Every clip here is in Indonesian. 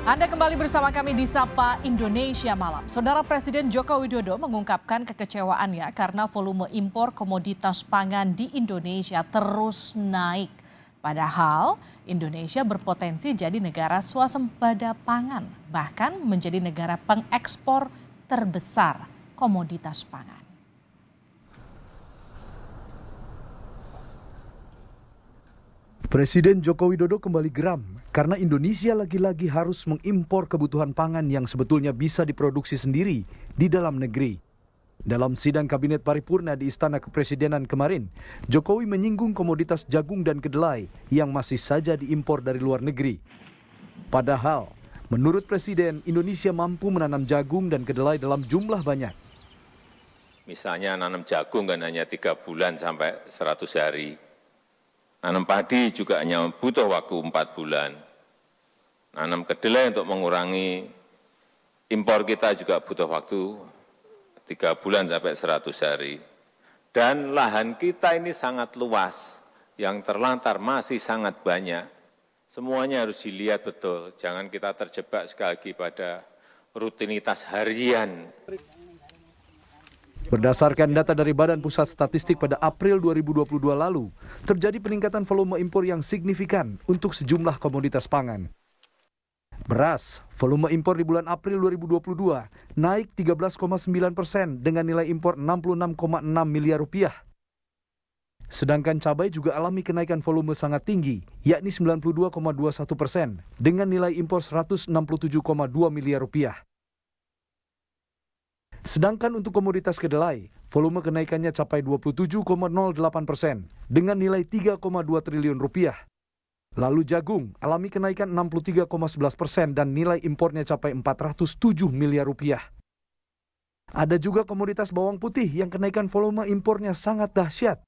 Anda kembali bersama kami di Sapa Indonesia Malam. Saudara Presiden Joko Widodo mengungkapkan kekecewaannya karena volume impor komoditas pangan di Indonesia terus naik. Padahal Indonesia berpotensi jadi negara swasembada pangan, bahkan menjadi negara pengekspor terbesar komoditas pangan. Presiden Joko Widodo kembali geram karena Indonesia lagi-lagi harus mengimpor kebutuhan pangan yang sebetulnya bisa diproduksi sendiri di dalam negeri. Dalam sidang Kabinet Paripurna di Istana Kepresidenan kemarin, Jokowi menyinggung komoditas jagung dan kedelai yang masih saja diimpor dari luar negeri. Padahal, menurut Presiden, Indonesia mampu menanam jagung dan kedelai dalam jumlah banyak. Misalnya nanam jagung kan hanya 3 bulan sampai 100 hari. Nanam padi juga hanya butuh waktu 4 bulan. Nanam kedelai untuk mengurangi impor kita juga butuh waktu 3 bulan sampai 100 hari. Dan lahan kita ini sangat luas, yang terlantar masih sangat banyak. Semuanya harus dilihat betul, jangan kita terjebak sekali lagi pada rutinitas harian. Berdasarkan data dari Badan Pusat Statistik pada April 2022 lalu, terjadi peningkatan volume impor yang signifikan untuk sejumlah komoditas pangan. Beras, volume impor di bulan April 2022 naik 13,9% dengan nilai impor 66,6 miliar rupiah. Sedangkan cabai juga alami kenaikan volume sangat tinggi, yakni 92,21% dengan nilai impor 167,2 miliar rupiah. Sedangkan untuk komoditas kedelai, volume kenaikannya capai 27,08% dengan nilai 3,2 triliun rupiah. Lalu jagung alami kenaikan 63,11% dan nilai impornya capai 407 miliar rupiah. Ada juga komoditas bawang putih yang kenaikan volume impornya sangat dahsyat,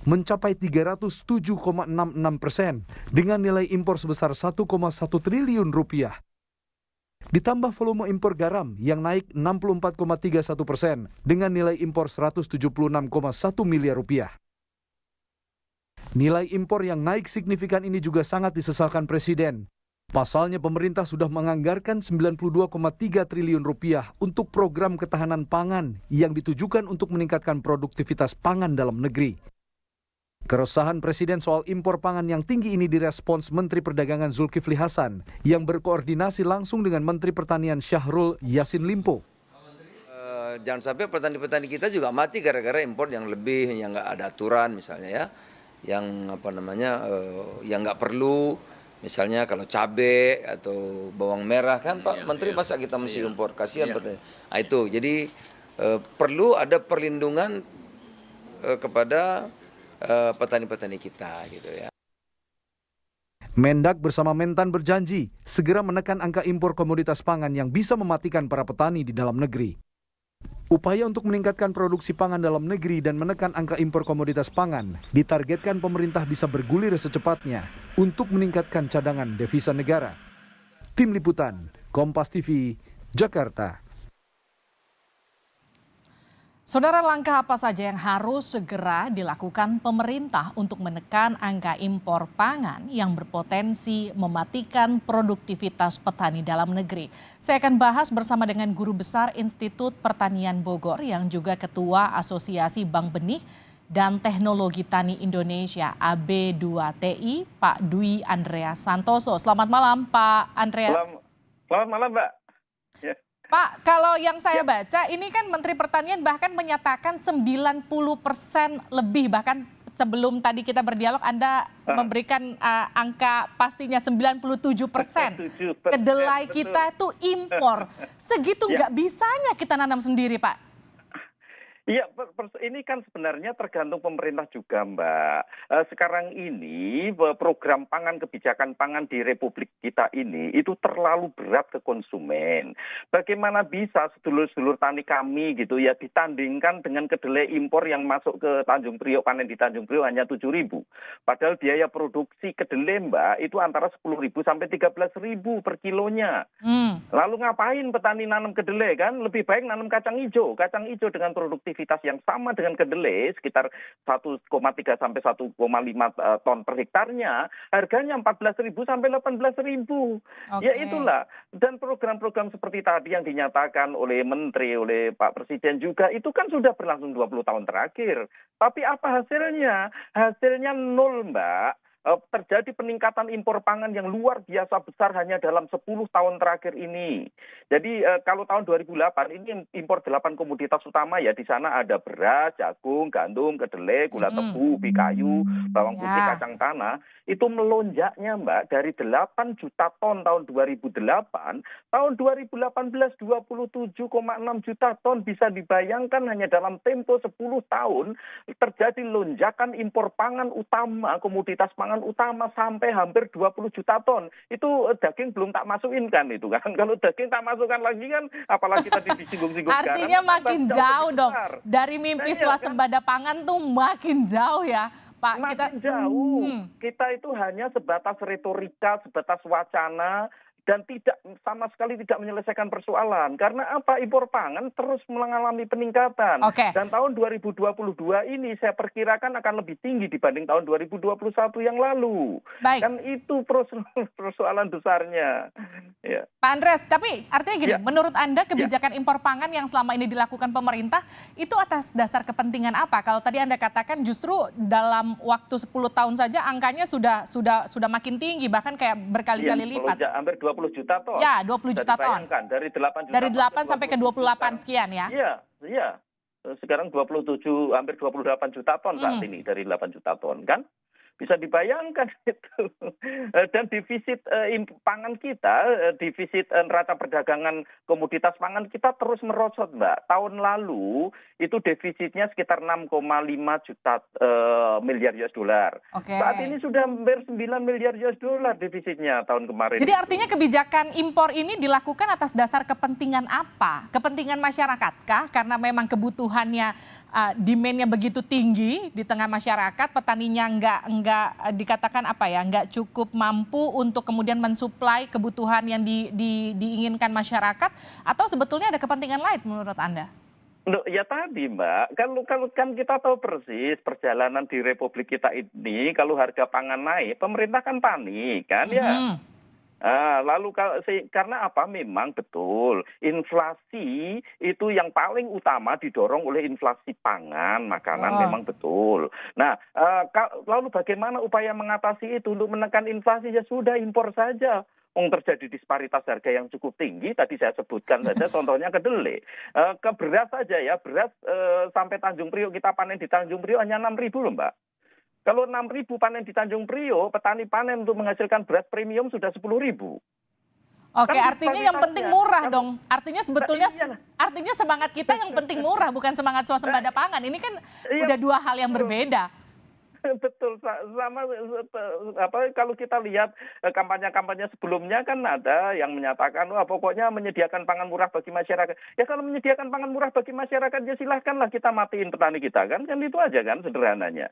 mencapai 307,66% dengan nilai impor sebesar 1,1 triliun rupiah. Ditambah volume impor garam yang naik 64,31% dengan nilai impor 176,1 miliar rupiah. Nilai impor yang naik signifikan ini juga sangat disesalkan Presiden. Pasalnya pemerintah sudah menganggarkan 92,3 triliun rupiah untuk program ketahanan pangan yang ditujukan untuk meningkatkan produktivitas pangan dalam negeri. Keresahan Presiden soal impor pangan yang tinggi ini direspons Menteri Perdagangan Zulkifli Hasan yang berkoordinasi langsung dengan Menteri Pertanian Syahrul Yassin Limpo. Jangan sampai petani-petani kita juga mati gara-gara impor yang lebih, yang nggak ada aturan misalnya ya, yang yang nggak perlu, misalnya kalau cabai atau bawang merah kan Pak Menteri masa kita mesti impor, kasihan petani. Nah, itu jadi perlu ada perlindungan kepada petani-petani kita gitu ya. Mendak bersama Mentan berjanji segera menekan angka impor komoditas pangan yang bisa mematikan para petani di dalam negeri. Upaya untuk meningkatkan produksi pangan dalam negeri dan menekan angka impor komoditas pangan ditargetkan pemerintah bisa bergulir secepatnya untuk meningkatkan cadangan devisa negara. Tim Liputan, Kompas TV, Jakarta. Saudara, langkah apa saja yang harus segera dilakukan pemerintah untuk menekan angka impor pangan yang berpotensi mematikan produktivitas petani dalam negeri? Saya akan bahas bersama dengan Guru Besar Institut Pertanian Bogor yang juga Ketua Asosiasi Bank Benih dan Teknologi Tani Indonesia AB2TI, Pak Dwi Andreas Santoso. Selamat malam, Pak Andreas. Selamat malam, Mbak. Pak, kalau yang saya baca ini kan Menteri Pertanian bahkan menyatakan 90% lebih, bahkan sebelum tadi kita berdialog Anda memberikan angka pastinya 97%. Kedelai kita itu impor. Segitu nggak bisanya kita nanam sendiri, Pak? Iya, ini kan sebenarnya tergantung pemerintah juga, Mbak. Sekarang ini program pangan, kebijakan pangan di Republik kita ini itu terlalu berat ke konsumen. Bagaimana bisa sedulur-sedulur tani kami gitu ya ditandingkan dengan kedelai impor yang masuk ke Tanjung Priok, panen di Tanjung Priok hanya 7.000. Padahal biaya produksi kedelai, Mbak, itu antara 10.000 sampai 13.000 per kilonya. Lalu ngapain petani nanam kedelai kan? Lebih baik nanam kacang hijau dengan produktivitas produktivitas yang sama dengan kedelai sekitar 1,3 sampai 1,5 ton per hektarnya, harganya 14.000 sampai 18.000. Ya Oke. itulah. Dan program-program seperti tadi yang dinyatakan oleh Menteri, oleh Pak Presiden juga, itu kan sudah berlangsung 20 tahun terakhir. Tapi apa hasilnya? Hasilnya nol, Mbak. Terjadi peningkatan impor pangan yang luar biasa besar hanya dalam 10 tahun terakhir ini. Jadi kalau tahun 2008 ini impor 8 komoditas utama ya, di sana ada beras, jagung, gandum, kedelai, gula tebu, ubi kayu, bawang putih, Ya. kacang tanah. Itu melonjaknya, Mbak, dari 8 juta ton tahun 2008, tahun 2018 27,6 juta ton. Bisa dibayangkan hanya dalam tempo 10 tahun terjadi lonjakan impor pangan utama, komoditas pangan utama sampai hampir 20 juta ton. Itu daging belum tak masukin kan itu kan. Kalau daging tak masukkan lagi kan apalagi tadi disinggung-singgung Artinya garam, makin tambah jauh lebih dong. besar. Dari mimpi Nah, iya kan? swasembada pangan tuh makin jauh ya, Pak. Makin jauh. Kita itu hanya sebatas retorika, sebatas wacana, dan tidak sama sekali tidak menyelesaikan persoalan. Karena apa? Impor pangan terus mengalami peningkatan. Oke. Dan tahun 2022 ini saya perkirakan akan lebih tinggi dibanding tahun 2021 yang lalu. Baik. Kan itu persoalan besarnya. Ya. Pak Andreas, tapi artinya gini, Ya. menurut Anda kebijakan impor pangan yang selama ini dilakukan pemerintah itu atas dasar kepentingan apa? Kalau tadi Anda katakan justru dalam waktu 10 tahun saja angkanya sudah makin tinggi, bahkan kayak berkali-kali Iya, lipat. hampir 20 juta ton. Ya, 20 Bisa juta ton. dibayangkan, dari 8 juta Dari ton 8 sampai ke 28 sekian ya. Iya. Sekarang 27, hampir 28 juta ton saat ini dari 8 juta ton kan. Bisa dibayangkan itu. Dan defisit pangan kita, defisit neraca perdagangan komoditas pangan kita terus merosot, Mbak. Tahun lalu itu defisitnya sekitar 6,5 juta miliar US dollar. Oke. Saat ini sudah hampir 9 miliar US dollar defisitnya tahun kemarin. Jadi artinya kebijakan impor ini dilakukan atas dasar kepentingan apa? Kepentingan masyarakatkah? Karena memang kebutuhannya, demand-nya begitu tinggi di tengah masyarakat, petaninya nggak dikatakan apa ya, nggak cukup mampu untuk kemudian mensuplai kebutuhan yang diinginkan masyarakat, atau sebetulnya ada kepentingan lain menurut Anda? Loh, ya tadi Mbak, kalau kan kita tahu persis perjalanan di Republik kita ini, kalau harga pangan naik, pemerintah kan panik kan ya. Lalu karena apa? Memang betul inflasi itu yang paling utama didorong oleh inflasi pangan, makanan, memang betul. Nah, lalu bagaimana upaya mengatasi itu untuk menekan inflasi? Ya sudah, impor saja. Terjadi disparitas harga yang cukup tinggi, tadi saya sebutkan saja contohnya kedelai. Ke beras saja ya, beras sampai Tanjung Priok, kita panen di Tanjung Priok hanya 6.000 loh, Mbak. Kalau 6.000 panen di Tanjung Priok, petani panen untuk menghasilkan beras premium sudah 10.000. Oke, Kan artinya yang penting murah dong. Artinya sebetulnya, iya. artinya semangat kita yang penting murah, bukan semangat swasembada pangan. Ini kan udah dua hal yang berbeda. Betul, sama kalau kita lihat kampanye-kampanye sebelumnya kan ada yang menyatakan wah pokoknya menyediakan pangan murah bagi masyarakat. Ya kalau menyediakan pangan murah bagi masyarakat ya silahkanlah kita matiin petani kita kan itu aja kan sederhananya.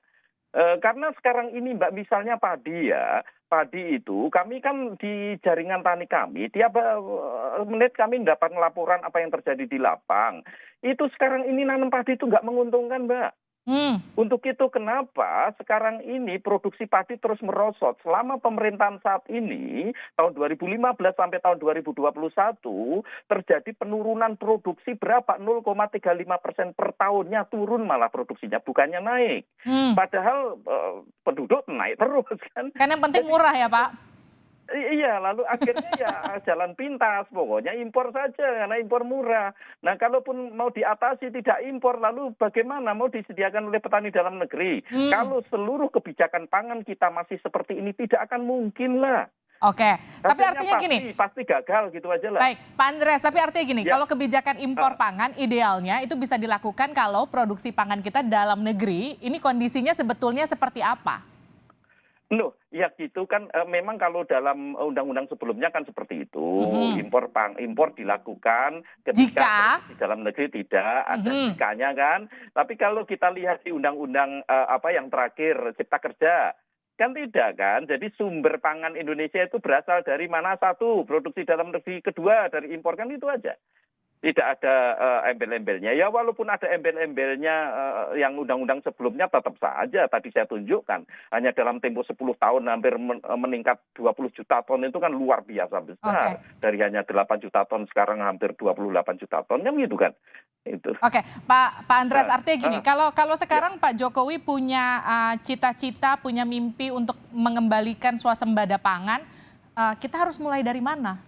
Karena sekarang ini Mbak misalnya padi ya, padi itu kami kan di jaringan tani kami tiap menit kami mendapat laporan apa yang terjadi di lapang. Itu sekarang ini nanam padi itu nggak menguntungkan Mbak. Untuk itu kenapa sekarang ini produksi padi terus merosot. Selama pemerintahan saat ini, tahun 2015 sampai tahun 2021, terjadi penurunan produksi berapa? 0,35% per tahunnya turun malah produksinya, bukannya naik. Padahal penduduk naik terus kan. Kan yang penting murah ya Pak? Iya, lalu akhirnya ya jalan pintas, pokoknya impor saja karena impor murah. Nah, kalaupun mau diatasi tidak impor, lalu bagaimana mau disediakan oleh petani dalam negeri? Kalau seluruh kebijakan pangan kita masih seperti ini, tidak akan mungkin lah. Oke, tapi artinya gini. Pasti gagal gitu aja lah. Baik, Pak Andreas, tapi artinya gini, Ya. kalau kebijakan impor pangan idealnya itu bisa dilakukan kalau produksi pangan kita dalam negeri, ini kondisinya sebetulnya seperti apa? Loh, ya gitu kan memang kalau dalam undang-undang sebelumnya kan seperti itu. Impor dilakukan ketika di dalam negeri tidak ada jikanya kan. Tapi kalau kita lihat di undang-undang yang terakhir Cipta Kerja kan tidak kan. Jadi sumber pangan Indonesia itu berasal dari mana? Satu, produksi dalam negeri, kedua dari impor, kan itu aja. Tidak ada embel-embelnya. Ya walaupun ada embel-embelnya yang undang-undang sebelumnya tetap saja tadi saya tunjukkan. Hanya dalam tempo 10 tahun hampir meningkat 20 juta ton itu kan luar biasa besar. Dari hanya 8 juta ton sekarang hampir 28 juta ton kan gitu kan. Itu. Oke, Pak Andreas, artinya gini, kalau sekarang Pak Jokowi punya cita-cita, punya mimpi untuk mengembalikan swasembada pangan, kita harus mulai dari mana?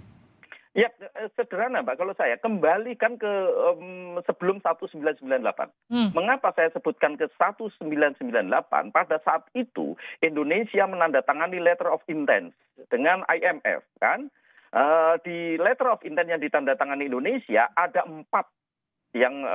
Ya, sederhana Mbak, kalau saya kembalikan ke sebelum 1998. Mengapa saya sebutkan ke 1998? Pada saat itu Indonesia menandatangani letter of intent dengan IMF, kan? Di letter of intent yang ditandatangani Indonesia ada 4 yang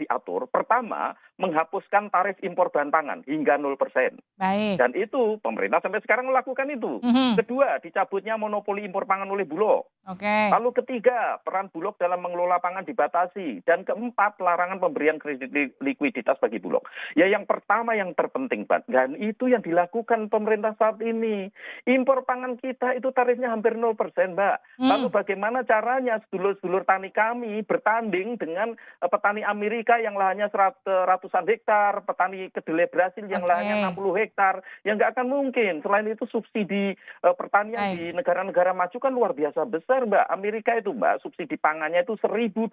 diatur. Pertama, menghapuskan tarif impor bahan pangan hingga 0%. Baik. Dan itu pemerintah sampai sekarang melakukan itu. Kedua, dicabutnya monopoli impor pangan oleh Bulog. Lalu ketiga, peran Bulog dalam mengelola pangan dibatasi. Dan keempat, larangan pemberian kredit likuiditas bagi Bulog. Ya yang pertama yang terpenting, Pak. Dan itu yang dilakukan pemerintah saat ini. Impor pangan kita itu tarifnya hampir 0%, Mbak. Lalu bagaimana caranya sedulur-sedulur tani kami bertanding dengan petani Amerika yang lahannya ratusan hektar, petani kedelai Brasil yang lahannya 60 hektar, yang nggak akan mungkin. Selain itu subsidi pertanian di negara-negara maju kan luar biasa besar, Mbak. Amerika itu, Mbak, subsidi pangannya itu 1.200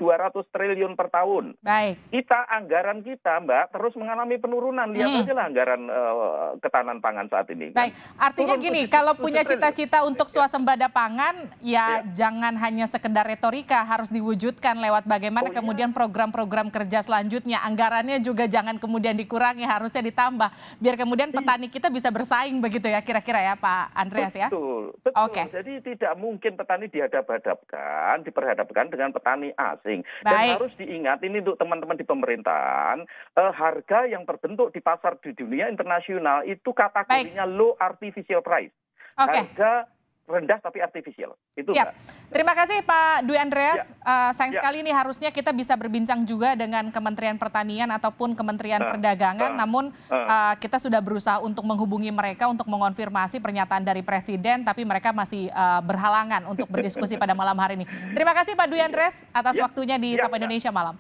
triliun per tahun. Baik. Anggaran kita, Mbak, terus mengalami penurunan. Lihat aja lah anggaran ketahanan pangan saat ini. Baik, artinya gini, kalau punya cita-cita untuk swasembada pangan, ya jangan hanya sekedar retorika, harus diwujudkan lewat bagaimana kemudian program-program kerja selanjutnya. Anggarannya juga jangan kemudian dikurangi, harusnya ditambah. Biar kemudian petani kita bisa bersaing begitu ya kira-kira ya Pak Andreas ya? Betul. Oke. Jadi tidak mungkin petani diperhadapkan dengan petani asing. Baik. Dan harus diingat ini untuk teman-teman di pemerintahan, harga yang terbentuk di pasar di dunia internasional itu kategorinya low artificial price. Harga rendah tapi artifisial. Itu Siap. Terima kasih Pak Dwi Andreas. Sayang sekali ini harusnya kita bisa berbincang juga dengan Kementerian Pertanian ataupun Kementerian Perdagangan. Namun kita sudah berusaha untuk menghubungi mereka untuk mengonfirmasi pernyataan dari Presiden, tapi mereka masih berhalangan untuk berdiskusi pada malam hari ini. Terima kasih Pak Dwi Andreas atas waktunya di Sapa Indonesia Malam.